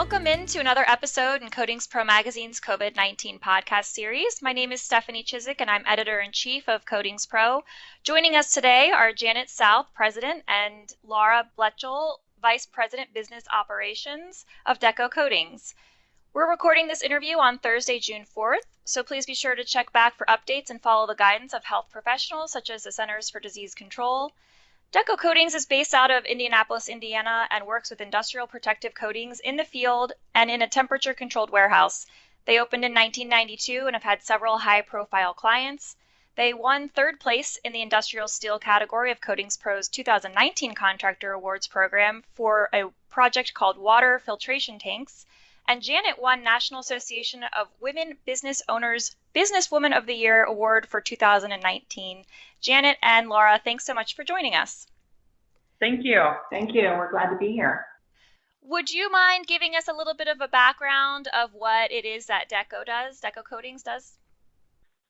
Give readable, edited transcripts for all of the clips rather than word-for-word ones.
Welcome into another episode in Coatings Pro Magazine's COVID-19 podcast series. My name is Stephanie Chizik, and I'm editor-in-chief of Coatings Pro. Joining us today are Janet South, president, and Laura Bletchel, vice president, business operations of Deco Coatings. We're recording this interview on Thursday, June 4th, so please be sure to check back for updates and follow the guidance of health professionals such as the Centers for Disease Control. Deco Coatings is based out of Indianapolis, Indiana, and works with industrial protective coatings in the field and in a temperature-controlled warehouse. They opened in 1992 and have had several high-profile clients. They won third place in the industrial steel category of Coatings Pro's 2019 Contractor Awards program for a project called Water Filtration Tanks. And Janet won National Association of Women Business Owners Businesswoman of the Year Award for 2019. Janet and Laura, thanks so much for joining us. Thank you. Thank you. We're glad to be here. Would you mind giving us a little bit of a background of what it is that Deco Coatings does?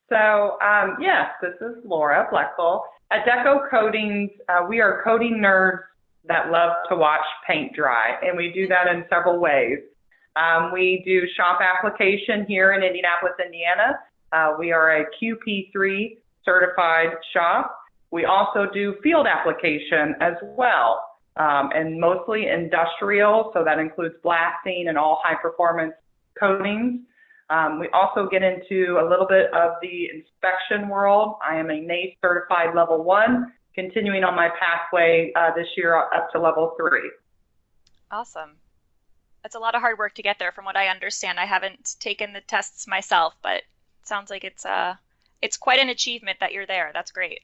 So, yes, this is Laura Bletchel. At Deco Coatings, we are coating nerds that love to watch paint dry, and we do that in several ways. We do shop application here in Indianapolis, Indiana. We are a QP3 certified shop. We also do field application as well, and mostly industrial, so that includes blasting and all high performance coatings. We also get into a little bit of the inspection world. I am a NACE certified level 1, continuing on my pathway this year up to level 3. Awesome. It's a lot of hard work to get there from what I understand. I haven't taken the tests myself, but it sounds like it's quite an achievement that you're there. That's great.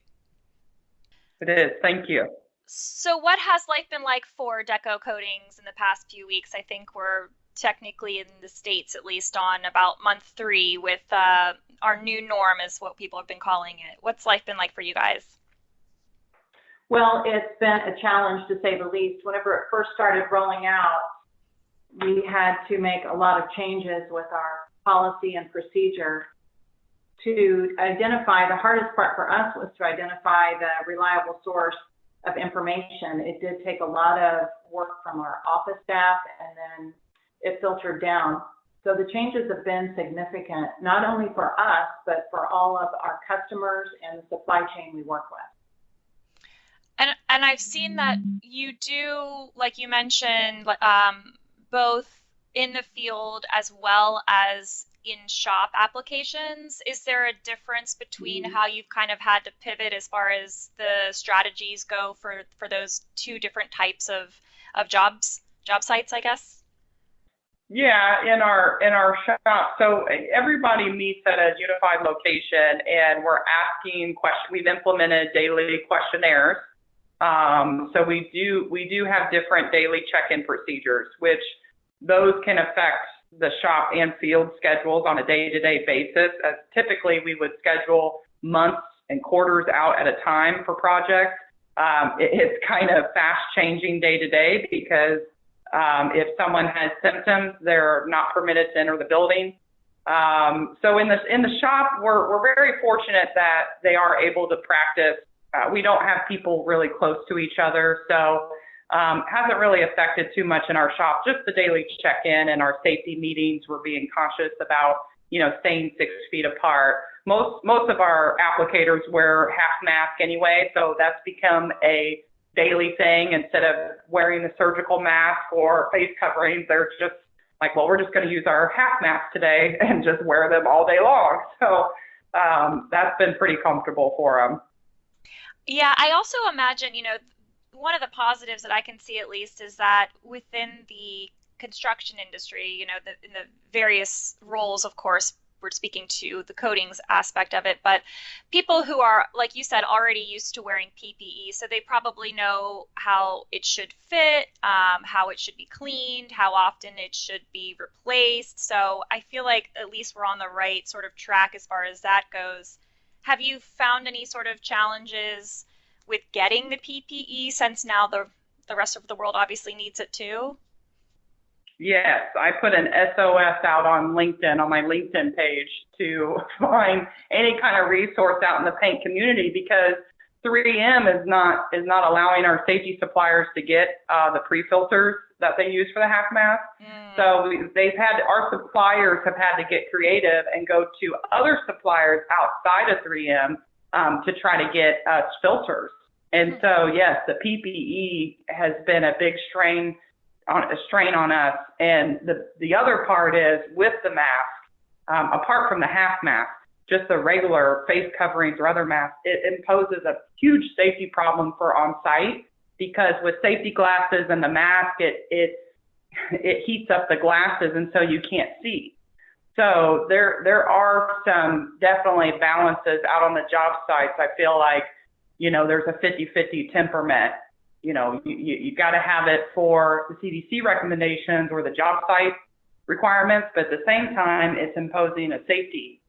It is. Thank you. So what has life been like for Deco Coatings in the past few weeks? I think we're technically in the States at least on about month 3 with our new norm is what people have been calling it. What's life been like for you guys? Well, it's been a challenge to say the least. Whenever it first started rolling out, we had to make a lot of changes with our policy and procedure to identify. The hardest part for us was to identify the reliable source of information. It did take a lot of work from our office staff, and then it filtered down. So the changes have been significant, not only for us, but for all of our customers and the supply chain we work with. And I've seen that you do, like you mentioned, both in the field as well as in shop applications. Is there a difference between how you've kind of had to pivot as far as the strategies go for those two different types of job sites, I guess? Yeah, in our shop. So everybody meets at a unified location, and we're asking questions. We've implemented daily questionnaires. So we do have different daily check-in procedures, which those can affect the shop and field schedules on a day-to-day basis. As typically, we would schedule months and quarters out at a time for projects. It's kind of fast-changing day-to-day because if someone has symptoms, they're not permitted to enter the building. So in the shop, we're very fortunate that they are able to practice. We don't have people really close to each other, so hasn't really affected too much in our shop. Just the daily check-in and our safety meetings. We're being cautious about, staying 6 feet apart. Most of our applicators wear half mask anyway, so that's become a daily thing. Instead of wearing the surgical mask or face coverings, they're just like, well, we're just going to use our half mask today and just wear them all day long. So that's been pretty comfortable for them. Yeah, I also imagine, one of the positives that I can see at least is that within the construction industry, in the various roles, of course, we're speaking to the coatings aspect of it, but people who are, like you said, already used to wearing PPE, so they probably know how it should fit, how it should be cleaned, how often it should be replaced. So I feel like at least we're on the right sort of track as far as that goes. Have you found any sort of challenges with getting the PPE since now the rest of the world obviously needs it too? Yes, I put an SOS out on LinkedIn, on my LinkedIn page, to find any kind of resource out in the paint community, because 3M is not allowing our safety suppliers to get the pre-filters that they use for the half mask. So our suppliers have had to get creative and go to other suppliers outside of 3M to try to get us filters. And so yes, the PPE has been a big strain on us. And the other part is with the mask, apart from the half mask, just the regular face coverings or other masks, it imposes a huge safety problem for on-site, because with safety glasses and the mask, it heats up the glasses, and so you can't see. So there are some definitely balances out on the job sites. I feel like, there's a 50-50 temperament. You got to have it for the CDC recommendations or the job site requirements, but at the same time, it's imposing a safety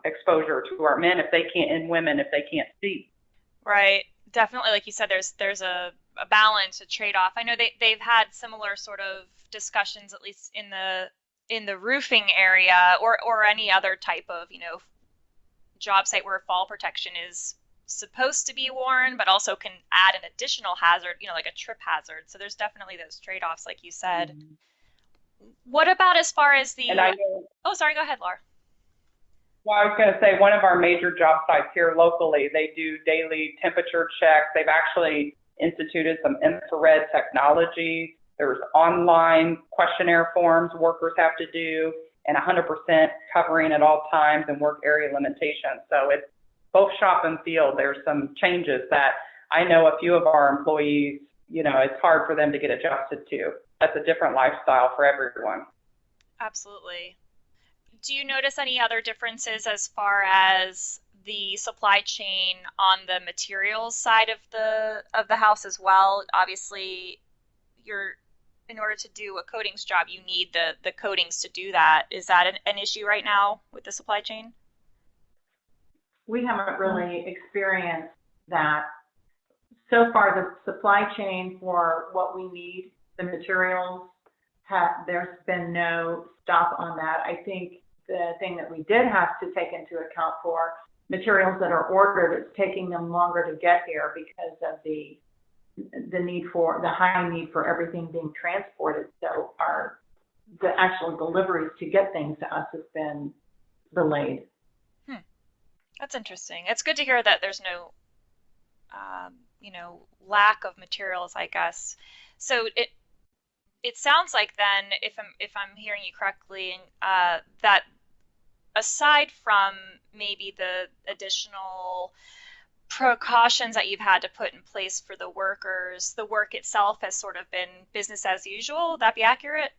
exposure to our men and women if they can't see. Right. Definitely, like you said, there's a balance, a trade-off. I know they've had similar sort of discussions, at least in the roofing area or any other type of job site where fall protection is supposed to be worn, but also can add an additional hazard, like a trip hazard. So there's definitely those trade-offs, like you said. Mm-hmm. What about as far as the? Oh, sorry. Go ahead, Laura. Well, I was going to say, one of our major job sites here locally, they do daily temperature checks. They've actually instituted some infrared technology. There's online questionnaire forms workers have to do, and 100% covering at all times and work area limitations. So it's both shop and field. There's some changes that I know a few of our employees, it's hard for them to get adjusted to. That's a different lifestyle for everyone. Absolutely. Do you notice any other differences as far as the supply chain on the materials side of the house as well? Obviously, in order to do a coatings job, you need the coatings to do that. Is that an issue right now with the supply chain? We haven't really experienced that. So far, the supply chain for what we need, the materials, there's been no stop on that. I think the thing that we did have to take into account for materials that are ordered, it's taking them longer to get here because of the high need for everything being transported. So the actual deliveries to get things to us has been delayed. That's interesting. It's good to hear that there's no, lack of materials, I guess. So it sounds like then, if I'm hearing you correctly, that aside from maybe the additional precautions that you've had to put in place for the workers, the work itself has sort of been business as usual. Would that be accurate?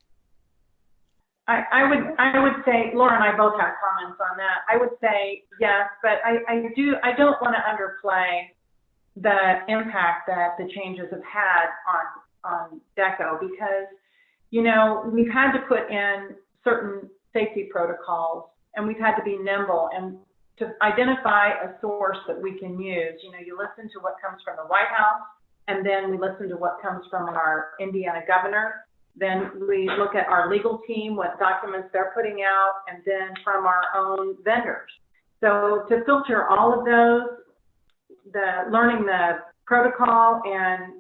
I would say, Laura and I both have comments on that. I would say yes, but I don't want to underplay the impact that the changes have had on DECO, because, we've had to put in certain safety protocols, and we've had to be nimble and to identify a source that we can use. You listen to what comes from the White House, and then we listen to what comes from our Indiana governor. Then we look at our legal team, what documents they're putting out, and then from our own vendors. So to filter all of those, learning the protocol, and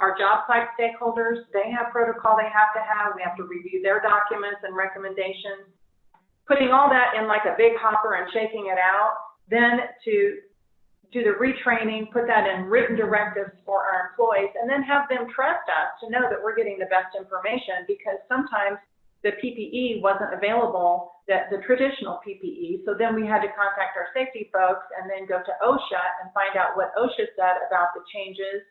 our job site stakeholders, they have protocol they have to have. We have to review their documents and recommendations. Putting all that in like a big hopper and shaking it out, then to do the retraining, put that in written directives for our employees, and then have them trust us to know that we're getting the best information, because sometimes the PPE wasn't available, the traditional PPE. So then we had to contact our safety folks and then go to OSHA and find out what OSHA said about the changes.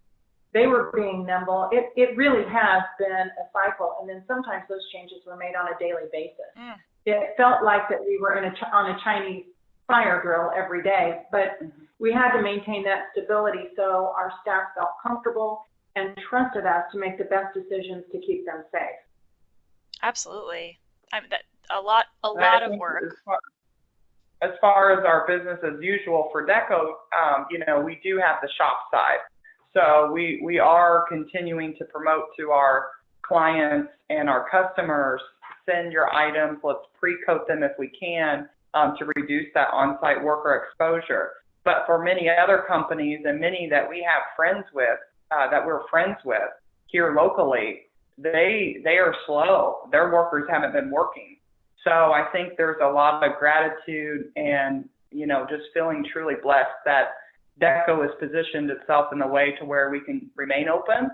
They were being nimble. It really has been a cycle, and then sometimes those changes were made on a daily basis. It felt like that we were on a Chinese fire drill every day, but we had to maintain that stability so our staff felt comfortable and trusted us to make the best decisions to keep them safe. Absolutely. A lot of work. As far as our business as usual for DECO, we do have the shop side. So we are continuing to promote to our clients and our customers, send your items, let's pre-coat them if we can, to reduce that on-site worker exposure. But for many other companies and many that we have friends with, that we're friends with here locally, they are slow. Their workers haven't been working. So I think there's a lot of gratitude and, just feeling truly blessed that DECO has positioned itself in a way to where we can remain open.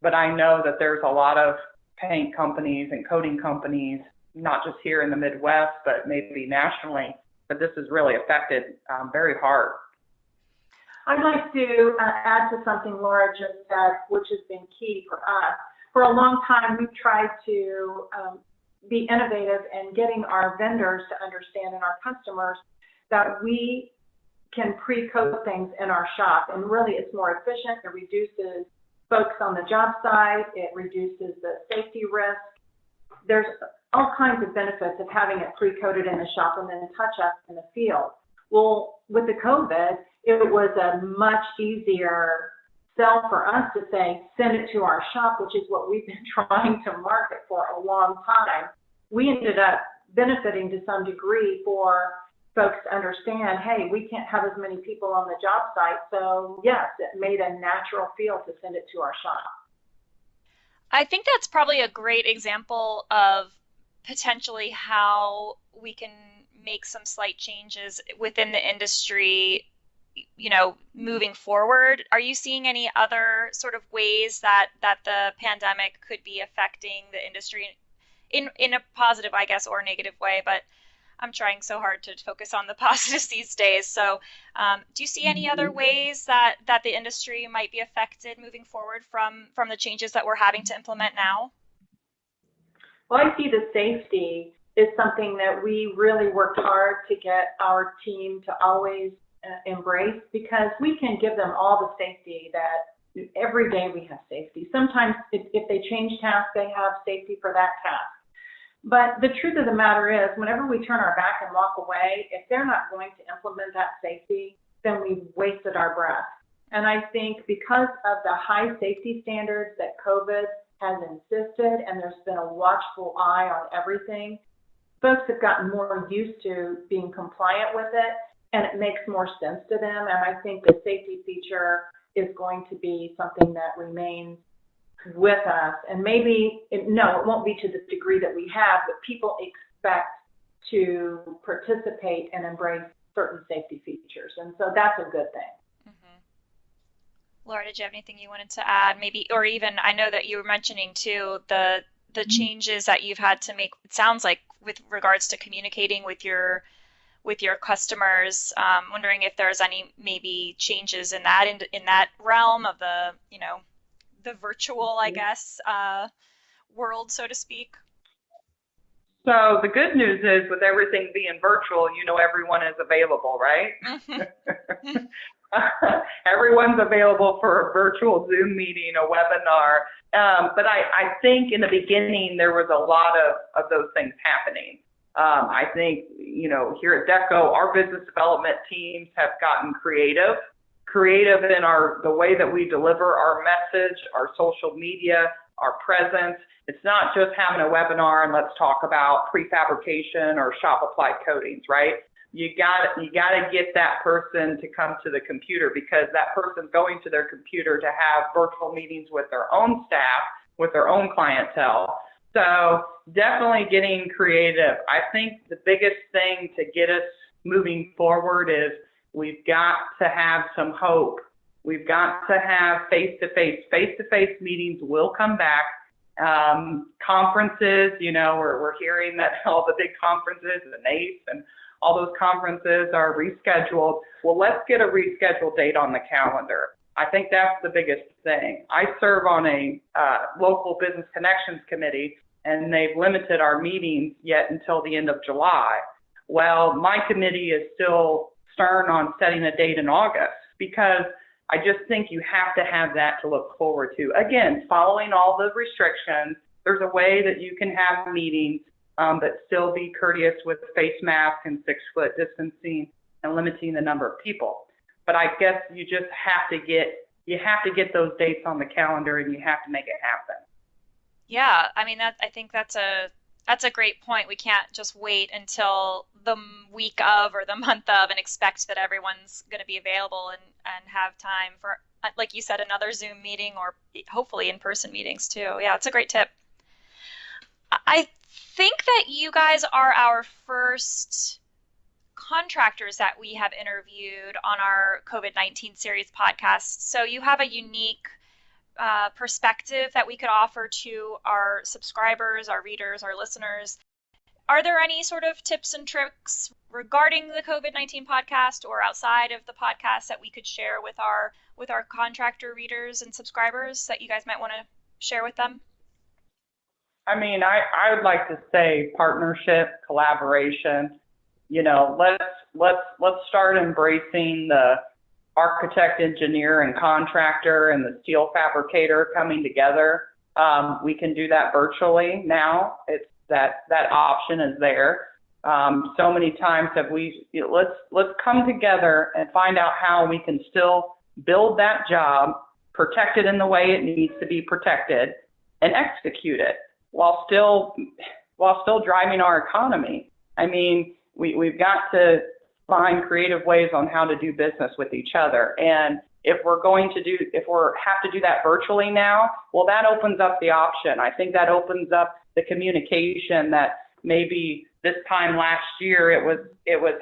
But I know that there's a lot of paint companies and coating companies, not just here in the Midwest, but maybe nationally, that this has really affected very hard. I'd like to add to something Laura just said, which has been key for us. For a long time, we've tried to be innovative in getting our vendors to understand and our customers that we can pre-coat things in our shop, and really it's more efficient. It reduces folks on the job site. It reduces the safety risk. There's all kinds of benefits of having it pre-coated in the shop and then touch up in the field. Well, with the COVID, it was a much easier sell for us to say, send it to our shop, which is what we've been trying to market for a long time. We ended up benefiting to some degree for folks to understand, hey, we can't have as many people on the job site. So yes, it made a natural feel to send it to our shop. I think that's probably a great example of potentially how we can make some slight changes within the industry, moving forward. Are you seeing any other sort of ways that the pandemic could be affecting the industry in a positive, I guess, or negative way? But I'm trying so hard to focus on the positives these days. So do you see any other ways that the industry might be affected moving forward from the changes that we're having to implement now? Well, I see the safety is something that we really worked hard to get our team to always embrace, because we can give them all the safety that every day we have safety. Sometimes if they change tasks, they have safety for that task. But the truth of the matter is, whenever we turn our back and walk away, if they're not going to implement that safety, then we've wasted our breath. And I think because of the high safety standards that COVID has insisted, and there's been a watchful eye on everything, folks have gotten more used to being compliant with it, and it makes more sense to them. And I think the safety feature is going to be something that remains with us. And maybe, it won't be to the degree that we have, but people expect to participate and embrace certain safety features. And so that's a good thing. Mm-hmm. Laura, did you have anything you wanted to add? Maybe, or even, I know that you were mentioning too, the changes that you've had to make, it sounds like, with regards to communicating with your customers. Wondering if there's any maybe changes in that realm of the the virtual, I guess, world, so to speak. So the good news is, with everything being virtual, everyone is available, right? Mm-hmm. Everyone's available for a virtual Zoom meeting, a webinar. But I think in the beginning there was a lot of those things happening. I think, here at DECO, our business development teams have gotten creative in the way that we deliver our message, our social media, our presence. It's not just having a webinar and let's talk about prefabrication or shop applied coatings, right? You got to get that person to come to the computer, because that person's going to their computer to have virtual meetings with their own staff, with their own clientele. So definitely getting creative. I think the biggest thing to get us moving forward is we've got to have some hope. We've got to have face-to-face meetings will come back. Conferences, we're hearing that all the big conferences, the NACE and all those conferences are rescheduled. Well, let's get a rescheduled date on the calendar. I think that's the biggest thing. I serve on a local business connections committee, and they've limited our meetings yet until the end of July. Well, my committee is still stern on setting a date in August, because I just think you have to have that to look forward to. Again, following all the restrictions, there's a way that you can have meetings but still be courteous with face mask and 6-foot distancing and limiting the number of people. But I guess you just have to get those dates on the calendar, and you have to make it happen. Yeah, I mean, I think that's a great point. We can't just wait until the week of or the month of and expect that everyone's going to be available and have time for, like you said, another Zoom meeting or hopefully in-person meetings too. Yeah, it's a great tip. I think that you guys are our first contractors that we have interviewed on our COVID-19 series podcast. So you have a unique perspective that we could offer to our subscribers, our readers, our listeners. Are there any sort of tips and tricks regarding the COVID-19 podcast or outside of the podcast that we could share with our contractor readers and subscribers that you guys might want to share with them? I mean, I would like to say partnership, collaboration. You know, let's start embracing the architect, engineer, and contractor and the steel fabricator coming together. We can do that virtually now. It's that option is there. So many times let's come together and find out how we can still build that job, protect it in the way it needs to be protected, and execute it while still driving our economy. I mean, we've got to find creative ways on how to do business with each other. And if we have to do that virtually now, well, that opens up the option. I think that opens up the communication that maybe this time last year it was,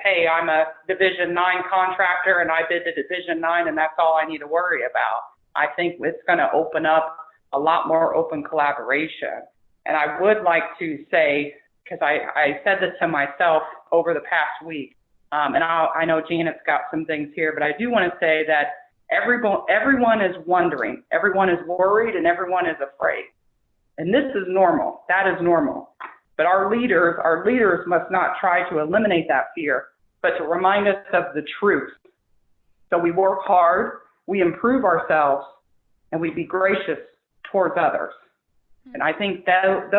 hey, I'm a Division 9 contractor and I bid to Division 9 and that's all I need to worry about. I think it's going to open up a lot more open collaboration. And I would like to say, because I said this to myself over the past week, and I know Janet's got some things here, but I do want to say that everyone is wondering, everyone is worried, and everyone is afraid. And this is normal. That is normal. But our leaders must not try to eliminate that fear, but to remind us of the truth. So we work hard, we improve ourselves, and we be gracious towards others. And I think that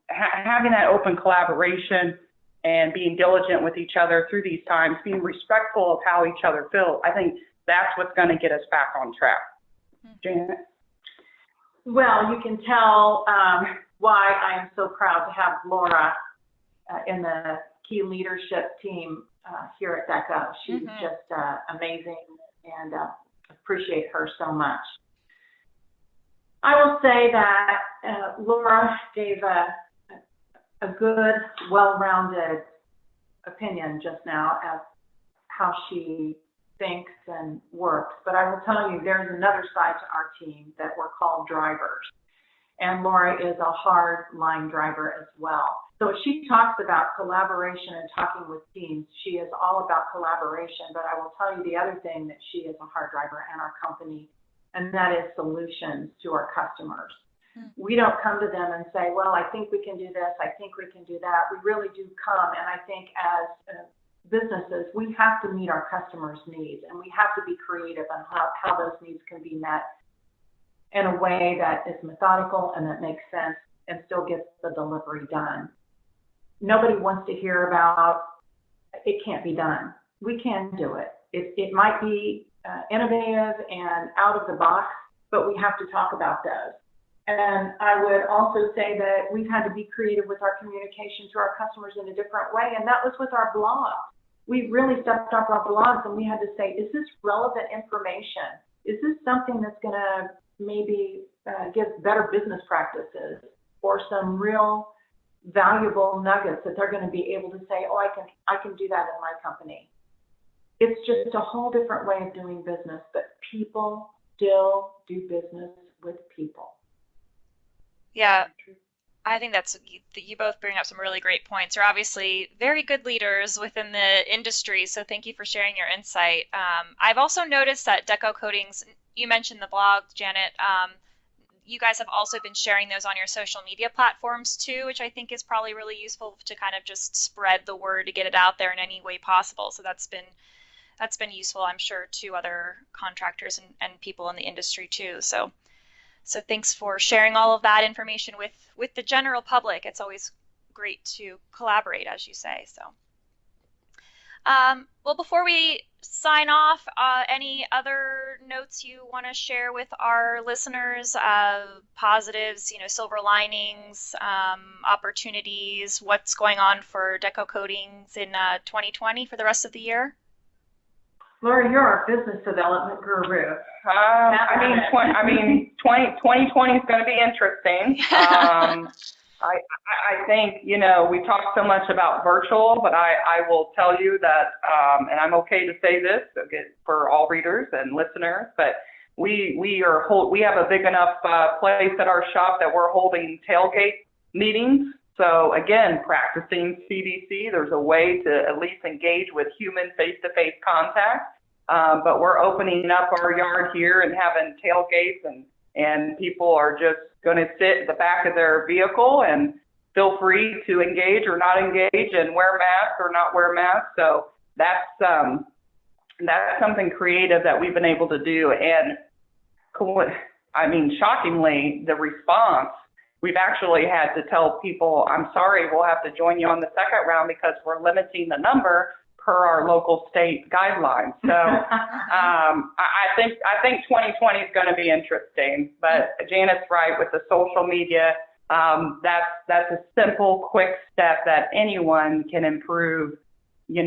having that open collaboration and being diligent with each other through these times, being respectful of how each other feel, I think that's what's going to get us back on track. Janet? Well, you can tell why I am so proud to have Laura in the key leadership team here at DECA. She's just amazing, and appreciate her so much. I will say that Laura gave a good, well-rounded opinion just now of how she thinks and works. But I will tell you, there's another side to our team that we're called drivers. And Laura is a hard line driver as well. So she talks about collaboration and talking with teams. She is all about collaboration. But I will tell you the other thing that she is a hard driver in our company, and that is solutions to our customers. We don't come to them and say, well, I think we can do this, I think we can do that. We really do come, and I think as businesses, we have to meet our customers' needs, and we have to be creative on how those needs can be met in a way that is methodical and that makes sense and still gets the delivery done. Nobody wants to hear about, it can't be done. We can do it. It might be innovative and out of the box, but we have to talk about those. And I would also say that we've had to be creative with our communication to our customers in a different way, and that was with our blog. We really stepped up our blogs, and we had to say, is this relevant information? Is this something that's going to maybe give better business practices or some real valuable nuggets that they're going to be able to say, oh, I can do that in my company. It's just a whole different way of doing business, but people still do business with people. Yeah, I think you both bring up some really great points. You're obviously very good leaders within the industry, so thank you for sharing your insight. I've also noticed that Deco Coatings, you mentioned the blog, Janet, you guys have also been sharing those on your social media platforms too, which I think is probably really useful to kind of just spread the word to get it out there in any way possible. So that's been useful, I'm sure, to other contractors and people in the industry too. So thanks for sharing all of that information with the general public. It's always great to collaborate, as you say. So, well, before we sign off, any other notes you want to share with our listeners? Positives, silver linings, opportunities, what's going on for Deco Coatings in 2020 for the rest of the year? Laura, you're our business development guru. 2020 is going to be interesting. I think, we talk so much about virtual, but I will tell you that, and I'm okay to say this for all readers and listeners, but we have a big enough place at our shop that we're holding tailgate meetings. So again, practicing CBC, there's a way to at least engage with human face-to-face contact. But we're opening up our yard here and having tailgates, and people are just going to sit at the back of their vehicle and feel free to engage or not engage and wear masks or not wear masks. So that's something creative that we've been able to do. And shockingly, the response, we've actually had to tell people, I'm sorry, we'll have to join you on the second round because we're limiting the number per our local state guidelines. So I think 2020 is going to be interesting. But Janet's right with the social media. That's a simple, quick step that anyone can improve. You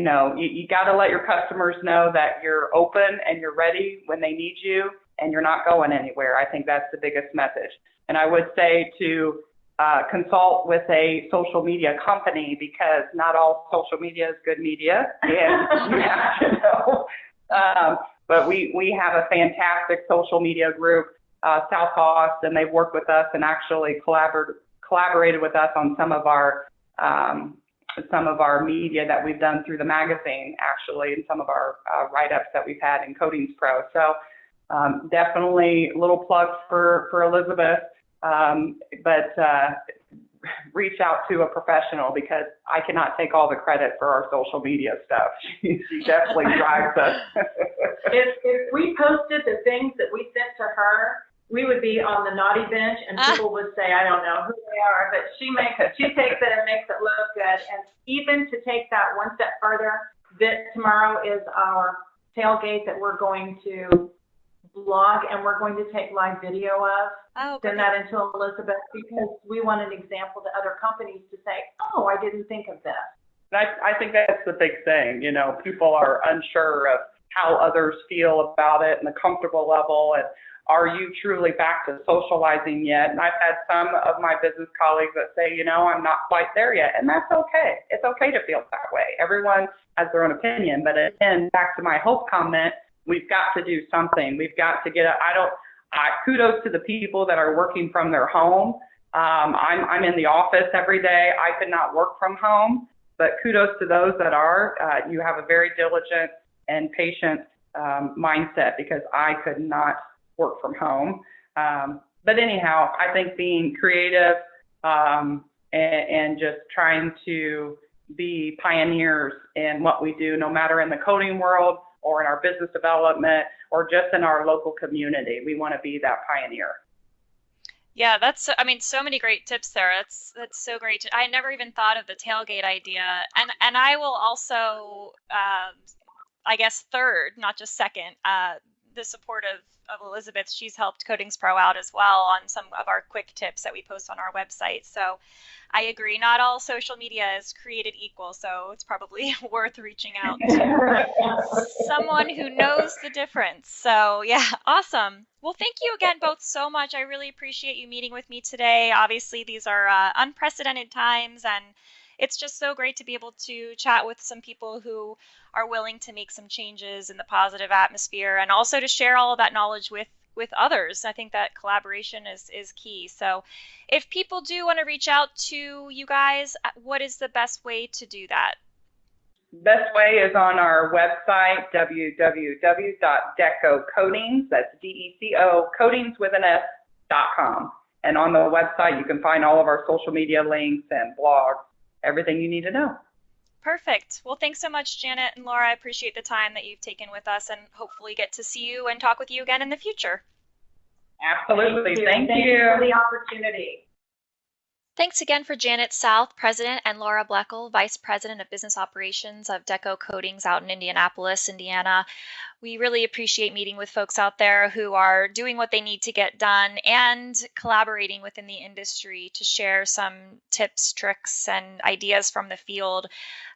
got to let your customers know that you're open and you're ready when they need you and you're not going anywhere. I think that's the biggest message. And I would say to consult with a social media company, because not all social media is good media, and you have to know. But we have a fantastic social media group, South Coast, and they've worked with us and actually collaborated with us on some of our media that we've done through the magazine, actually, and some of our write-ups that we've had in Coatings Pro. So definitely a little plug for Elizabeth. But reach out to a professional, because I cannot take all the credit for our social media stuff. She definitely drives us. If we posted the things that we sent to her, we would be on the naughty bench, and people would say, I don't know who they are, but she takes it and makes it look good. And even to take that one step further, that tomorrow is our tailgate that we're going to blog, and we're going to take live video of. Send that into Elizabeth, because we want an example to other companies to say, oh, I didn't think of this. I think that's the big thing. People are unsure of how others feel about it and the comfortable level, and are you truly back to socializing yet? And I've had some of my business colleagues that say, I'm not quite there yet, and that's okay. It's okay to feel that way. Everyone has their own opinion, but again, back to my hope comment, we've got to do something. We've got to kudos to the people that are working from their home. I'm in the office every day. I could not work from home, but kudos to those that are. You have a very diligent and patient mindset, because I could not work from home. But anyhow, I think being creative and just trying to be pioneers in what we do, no matter in the coating world or in our business development or just in our local community. We want to be that pioneer. Yeah, so many great tips there. That's so great. I never even thought of the tailgate idea. And I will also, I guess, third, not just second, the support of Elizabeth. She's helped Coatings Pro out as well on some of our quick tips that we post on our website. So I agree. Not all social media is created equal, so it's probably worth reaching out to someone who knows the difference. So yeah, awesome. Well, thank you again both so much. I really appreciate you meeting with me today. Obviously, these are unprecedented times, and it's just so great to be able to chat with some people who are willing to make some changes in the positive atmosphere, and also to share all of that knowledge with others. I think that collaboration is key. So if people do want to reach out to you guys, what is the best way to do that? Best way is on our website, www.decocoatings, that's DECO, coatings with an S.com. And on the website, you can find all of our social media links and blogs, everything you need to know. Perfect. Well, thanks so much, Janet and Laura. I appreciate the time that you've taken with us, and hopefully get to see you and talk with you again in the future. Absolutely. Thank you. Thank you for the opportunity. Thanks again for Janet South, President, and Laura Bleckel, Vice President of Business Operations of Deco Coatings out in Indianapolis, Indiana. We really appreciate meeting with folks out there who are doing what they need to get done and collaborating within the industry to share some tips, tricks, and ideas from the field.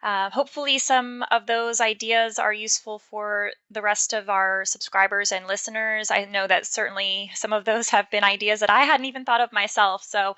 Hopefully, some of those ideas are useful for the rest of our subscribers and listeners. I know that certainly some of those have been ideas that I hadn't even thought of myself. So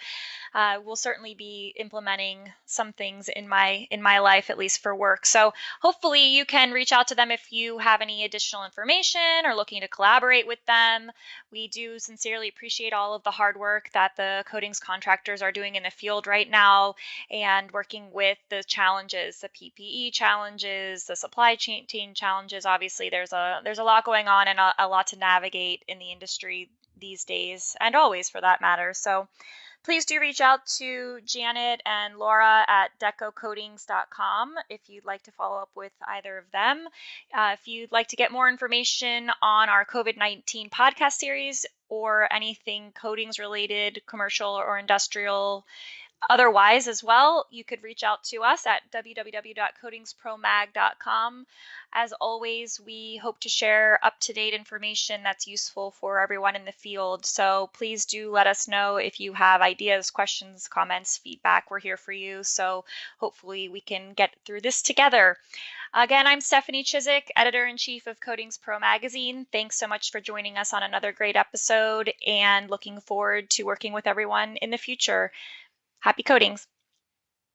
we'll certainly be implementing some things in my life, at least for work. So hopefully you can reach out to them if you have any additional information or looking to collaborate with them. We do sincerely appreciate all of the hard work that the coatings contractors are doing in the field right now and working with the challenges, the PPE challenges, the supply chain challenges. Obviously, there's a lot going on and a lot to navigate in the industry these days, and always for that matter. So please do reach out to Janet and Laura at decocoatings.com if you'd like to follow up with either of them. If you'd like to get more information on our COVID-19 podcast series or anything coatings related, commercial or industrial, otherwise as well, you could reach out to us at www.coatingspromag.com. As always, we hope to share up-to-date information that's useful for everyone in the field. So please do let us know if you have ideas, questions, comments, feedback. We're here for you. So hopefully we can get through this together. Again, I'm Stephanie Chiswick, Editor-in-Chief of Coatings Pro Magazine. Thanks so much for joining us on another great episode and looking forward to working with everyone in the future. Happy coatings.